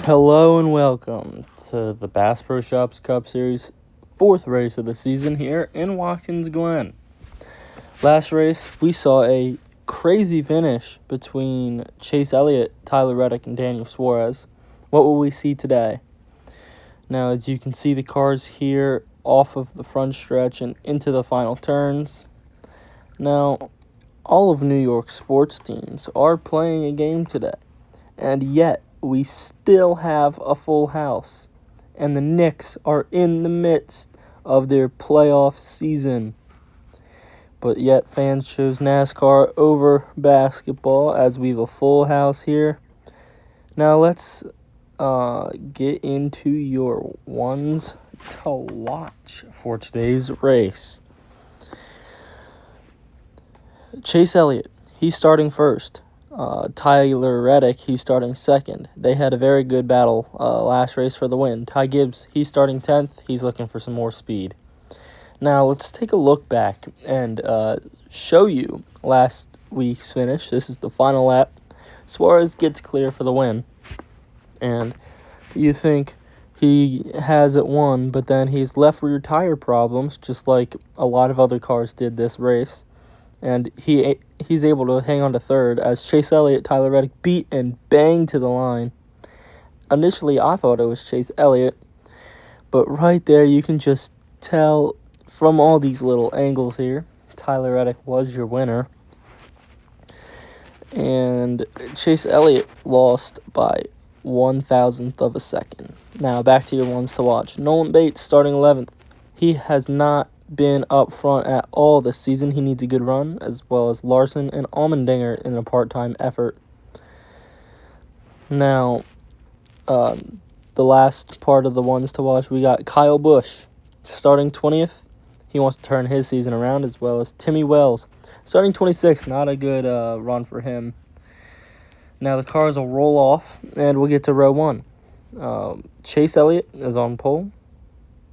Hello and welcome to the Bass Pro Shops Cup Series 4th race of the season here in Watkins Glen. Last race, we saw a crazy finish between Chase Elliott, Tyler Reddick, and Daniel Suarez. What will we see today? Now, as you can see the cars here off of the front stretch and into the final turns. Now, all of New York's sports teams are playing a game today, and yet we still have a full house, and the Knicks are in the midst of their playoff season. But yet fans chose NASCAR over basketball as we have a full house here. Now let's get into your ones to watch for today's race. Chase Elliott, he's starting first. Tyler Reddick, he's starting second. They had a very good battle last race for the win. Ty Gibbs, he's starting 10th. He's looking for some more speed. Now, let's take a look back and show you last week's finish. This is the final lap. Suarez gets clear for the win. And you think he has it won, but then he's left rear tire problems, just like a lot of other cars did this race. And he's able to hang on to third as Chase Elliott, Tyler Reddick beat and banged to the line. Initially, I thought it was Chase Elliott, but right there you can just tell from all these little angles here, Tyler Reddick was your winner. And Chase Elliott lost by 1,000th of a second. Now, back to your ones to watch. Nolan Bates starting 11th. He has not been up front at all this season. He needs a good run, as well as Larson and Allmendinger in a part-time effort. Now, the last part of the ones to watch, we got Kyle Busch starting 20th. He wants to turn his season around, as well as Timmy Wells starting 26th. Not a good run for him. Now the cars will roll off, and we'll get to row one. Chase Elliott is on pole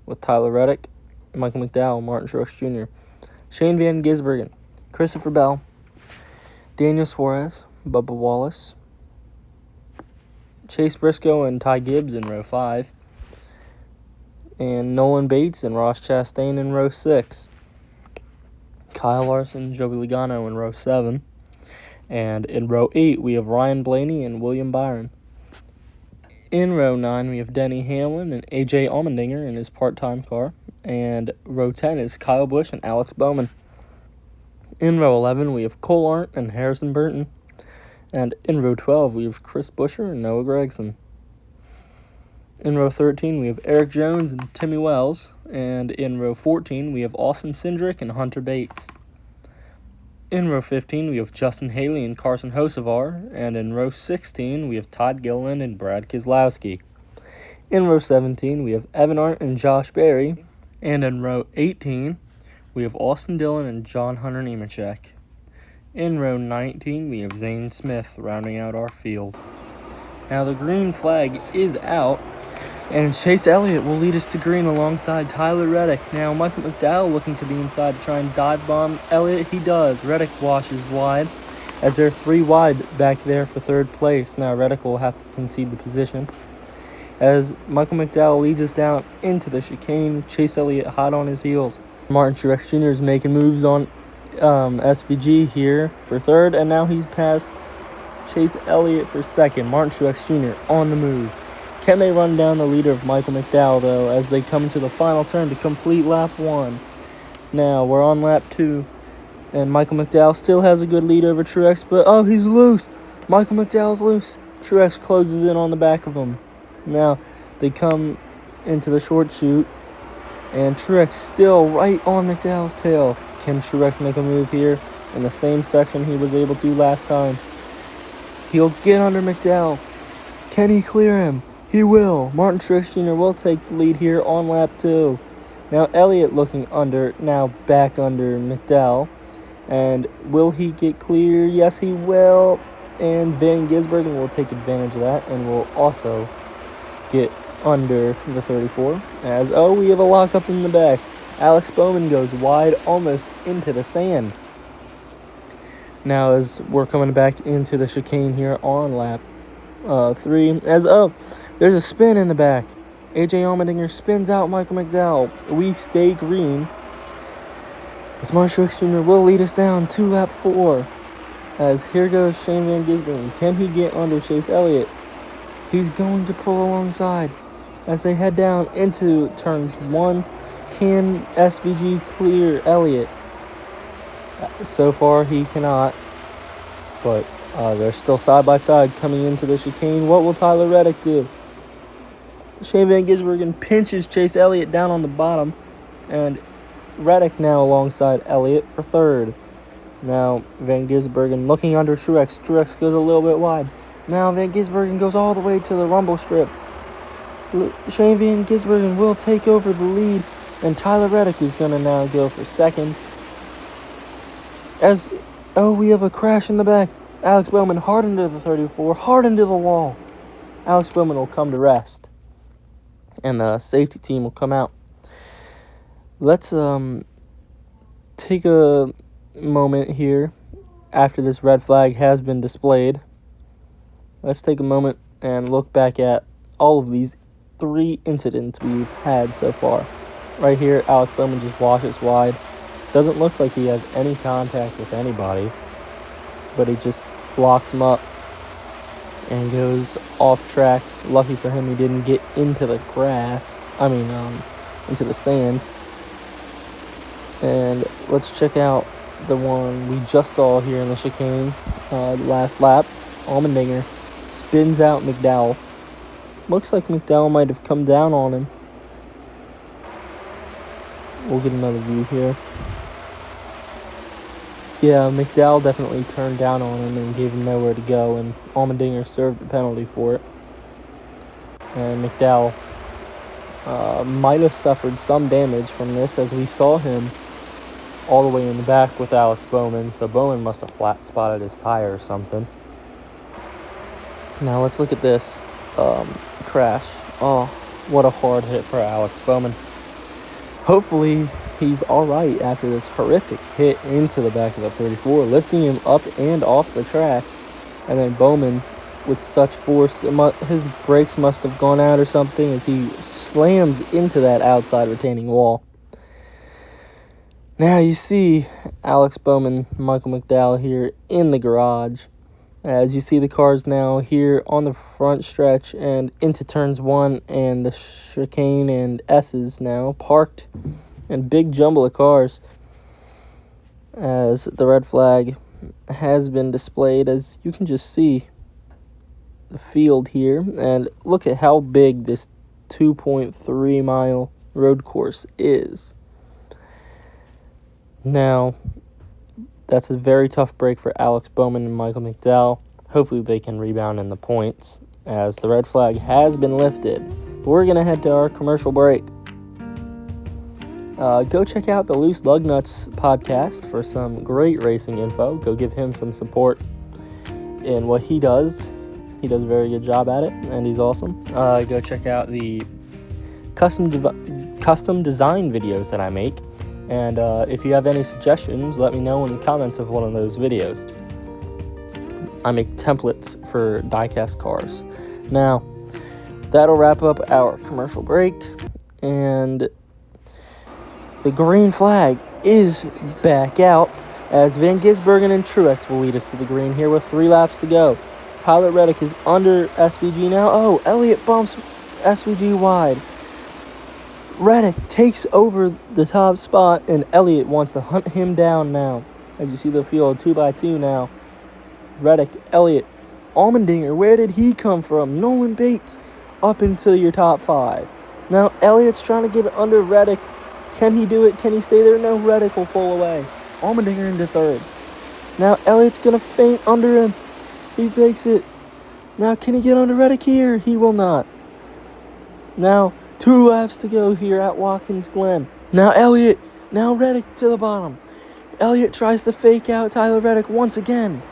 with Tyler Reddick, Michael McDowell, Martin Truex Jr., Shane Van Gisbergen, Christopher Bell, Daniel Suarez, Bubba Wallace, Chase Briscoe and Ty Gibbs in row 5, and Nolan Bates and Ross Chastain in row 6, Kyle Larson, Joey Logano in row 7, and in row 8 we have Ryan Blaney and William Byron. In row 9, we have Denny Hamlin and A.J. Allmendinger in his part-time car. And row 10 is Kyle Busch and Alex Bowman. In row 11, we have Cole Arndt and Harrison Burton. And in row 12, we have Chris Buescher and Noah Gragson. In row 13, we have Eric Jones and Timmy Wells. And in row 14, we have Austin Cindric and Hunter Bates. In row 15, we have Justin Haley and Carson Hocevar. And in row 16, we have Todd Gilliland and Brad Keselowski. In row 17, we have Evan Arndt and Josh Berry. And in row 18, we have Austin Dillon and John Hunter Nemechek. In row 19, we have Zane Smith rounding out our field. Now the green flag is out, and Chase Elliott will lead us to green alongside Tyler Reddick. Now Michael McDowell looking to the inside to try and dive bomb Elliott. He does. Reddick washes wide as they're 3 wide back there for third place. Now Reddick will have to concede the position as Michael McDowell leads us down into the chicane. Chase Elliott hot on his heels. Martin Truex Jr. is making moves on SVG here for third, and now he's passed Chase Elliott for second. Martin Truex Jr. on the move. Can they run down the leader of Michael McDowell, though, as they come to the final turn to complete lap 1? Now, we're on lap 2, and Michael McDowell still has a good lead over Truex, but, oh, he's loose. Michael McDowell's loose. Truex closes in on the back of him. Now, they come into the short chute, and Truex still right on McDowell's tail. Can Truex make a move here in the same section he was able to last time? He'll get under McDowell. Can he clear him? He will. Martin Truex Jr. will take the lead here on lap 2. Now, Elliott looking under, now back under McDowell. And will he get clear? Yes, he will. And Van Gisbergen will take advantage of that and will also get under the 34. As, we have a lockup in the back. Alex Bowman goes wide almost into the sand. Now as we're coming back into the chicane here on lap 3, as There's a spin in the back. AJ Allmendinger spins out Michael McDowell. We stay green. As Martin Truex Jr. will lead us down to lap 4. As here goes Shane Van Gisbergen. Can he get under Chase Elliott? He's going to pull alongside. As they head down into turn 1, can SVG clear Elliott? So far, he cannot. But they're still side by side coming into the chicane. What will Tyler Reddick do? Shane Van Gisbergen pinches Chase Elliott down on the bottom. And Reddick now alongside Elliott for third. Now Van Gisbergen looking under Truex. Truex goes a little bit wide. Now Van Gisbergen goes all the way to the rumble strip. Shane Van Gisbergen will take over the lead. And Tyler Reddick is going to now go for second. We have a crash in the back. Alex Bowman hard into the 34, hard into the wall. Alex Bowman will come to rest. And the safety team will come out. Let's take a moment here after this red flag has been displayed. Let's take a moment and look back at all of these 3 incidents we've had so far. Right here, Alex Bowman just washes wide. Doesn't look like he has any contact with anybody, but he just blocks him up and goes off track. Lucky for him, he didn't get into the grass. Into the sand. And let's check out the one we just saw here in the chicane. Last lap, Allmendinger spins out McDowell. Looks like McDowell might have come down on him. We'll get another view here. Yeah, McDowell definitely turned down on him and gave him nowhere to go, and Allmendinger served the penalty for it. And McDowell might have suffered some damage from this, as we saw him all the way in the back with Alex Bowman, so Bowman must have flat spotted his tire or something. Now let's look at this crash. Oh, what a hard hit for Alex Bowman. Hopefully he's alright after this horrific hit into the back of the 34, lifting him up and off the track. And then Bowman, with such force, his brakes must have gone out or something as he slams into that outside retaining wall. Now you see Alex Bowman, Michael McDowell here in the garage. As you see the cars now here on the front stretch and into turns 1 and the chicane and S's now parked, and big jumble of cars as the red flag has been displayed. As you can just see the field here, and look at how big this 2.3 mile road course is. Now that's a very tough break for Alex Bowman and Michael McDowell. Hopefully they can rebound in the points as the red flag has been lifted. But we're going to head to our commercial break. Go check out the Loose Lugnuts podcast for some great racing info. Go give him some support in what he does. He does a very good job at it, and he's awesome. Go check out the custom design videos that I make. And if you have any suggestions, let me know in the comments of one of those videos. I make templates for diecast cars. Now, that'll wrap up our commercial break. And the green flag is back out as Van Gisbergen and Truex will lead us to the green here with 3 laps to go. Tyler Reddick is under SVG now. Oh, Elliott bumps SVG wide. Reddick takes over the top spot, and Elliott wants to hunt him down now. As you see the field 2x2 now. Reddick, Elliott, Allmendinger, where did he come from? Nolan Bates up into your top 5. Now Elliott's trying to get under Reddick. Can he do it? Can he stay there? No, Reddick will pull away. Allmendinger into 3rd. Now Elliott's going to feint under him. He fakes it. Now can he get under Reddick here? He will not. Now 2 laps to go here at Watkins Glen. Now Elliott. Now Reddick to the bottom. Elliott tries to fake out Tyler Reddick once again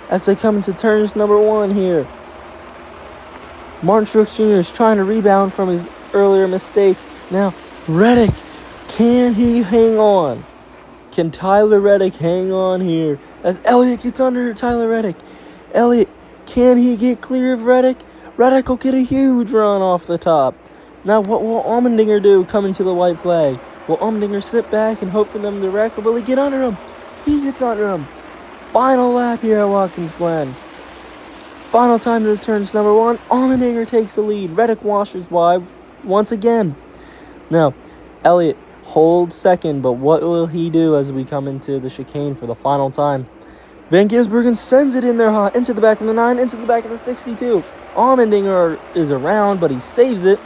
as they come into turns number 1 here. Martin Truex Jr. is trying to rebound from his earlier mistake. Now Reddick. Can he hang on? Can Tyler Reddick hang on here as Elliott gets under Tyler Reddick? Elliott, can he get clear of Reddick? Reddick will get a huge run off the top. Now what will Allmendinger do coming to the white flag? Will Allmendinger sit back and hope for them to wreck, or will he get under him? He gets under him. Final lap here at Watkins Glen. Final time to turns number 1. Allmendinger takes the lead. Reddick washes wide once again. Now, Elliott holds second, but what will he do as we come into the chicane for the final time? Van Gisbergen sends it in there hot, into the back of the 9, into the back of the 62. Allmendinger is around, but he saves it.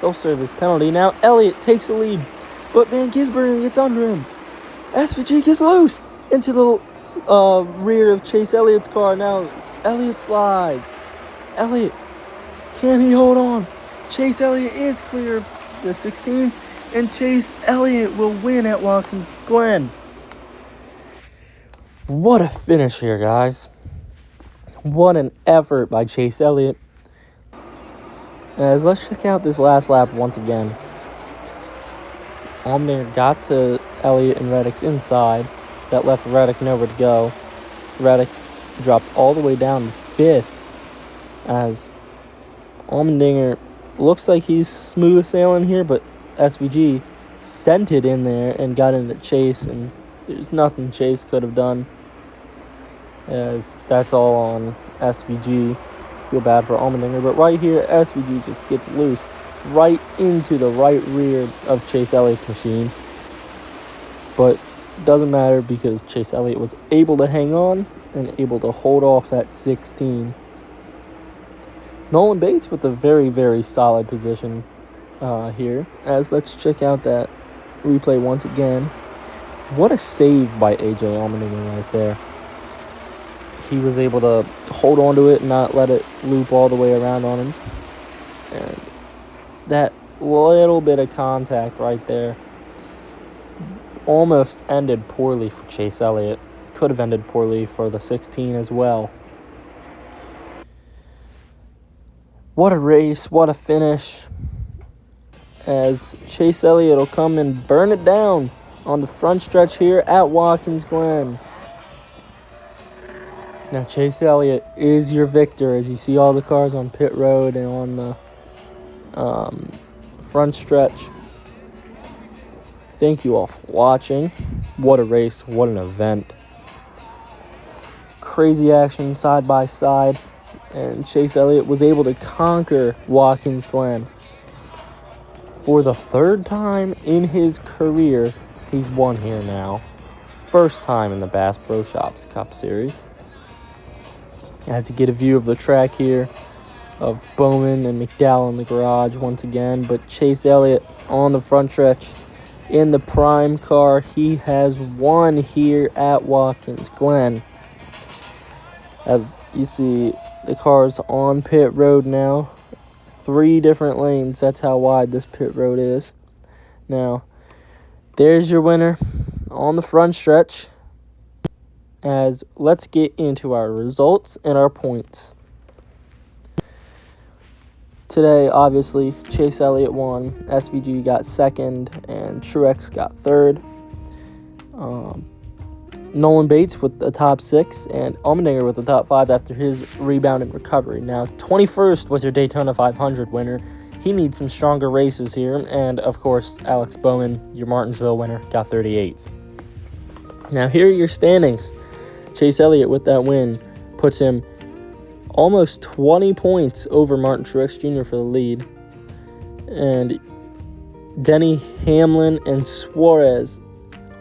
They'll serve his penalty. Now, Elliott takes the lead, but Van Gisbergen gets under him. SVG gets loose into the rear of Chase Elliott's car. Now, Elliott slides. Elliott, can he hold on? Chase Elliott is clear of the 16, and Chase Elliott will win at Watkins Glen. What a finish here, guys. What an effort by Chase Elliott. As let's check out this last lap once again. Allmendinger got to Elliott and Reddick's inside. That left Reddick nowhere to go. Reddick dropped all the way down to 5th as Allmendinger looks like he's smooth sailing here, but SVG sent it in there and got into Chase, and there's nothing Chase could have done, as that's all on SVG. Feel bad for Allmendinger, but right here SVG just gets loose right into the right rear of Chase Elliott's machine, but doesn't matter because Chase Elliott was able to hang on and able to hold off that 16. Nolan Bates with a very, very solid position here. As let's check out that replay once again. What a save by AJ Allmendinger right there. He was able to hold on to it and not let it loop all the way around on him. And that little bit of contact right there almost ended poorly for Chase Elliott. Could have ended poorly for the 16 as well. What a race, what a finish. As Chase Elliott will come and burn it down on the front stretch here at Watkins Glen. Now Chase Elliott is your victor, as you see all the cars on pit road and on the front stretch. Thank you all for watching. What a race, what an event. Crazy action side by side, and Chase Elliott was able to conquer Watkins Glen. For the 3rd time in his career, he's won here now. First time in the Bass Pro Shops Cup Series. As you get a view of the track here, of Bowman and McDowell in the garage once again, but Chase Elliott on the front stretch in the prime car. He has won here at Watkins Glen. As you see, the car's on pit road now. 3 different lanes. That's how wide this pit road is. Now, there's your winner on the front stretch. As let's get into our results and our points. Today, obviously, Chase Elliott won. SVG got 2nd, and Truex got 3rd. Nolan Bates with the top 6, and Allmendinger with the top 5 after his rebound and recovery. Now, 21st was your Daytona 500 winner. He needs some stronger races here. And, of course, Alex Bowman, your Martinsville winner, got 38th. Now, here are your standings. Chase Elliott with that win puts him almost 20 points over Martin Truex Jr. for the lead. And Denny Hamlin and Suarez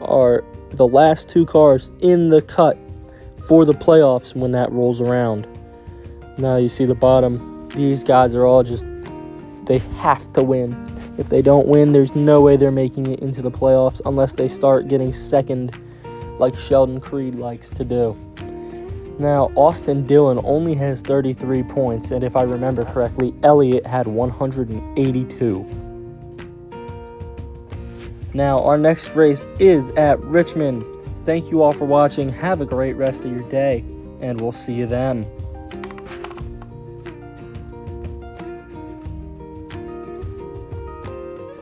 are the last 2 cars in the cut for the playoffs when that rolls around. Now you see the bottom. These guys are all just, they have to win. If they don't win, there's no way they're making it into the playoffs unless they start getting second like Sheldon Creed likes to do. Now, Austin Dillon only has 33 points, and if I remember correctly, Elliott had 182. Now, our next race is at Richmond. Thank you all for watching. Have a great rest of your day, and we'll see you then.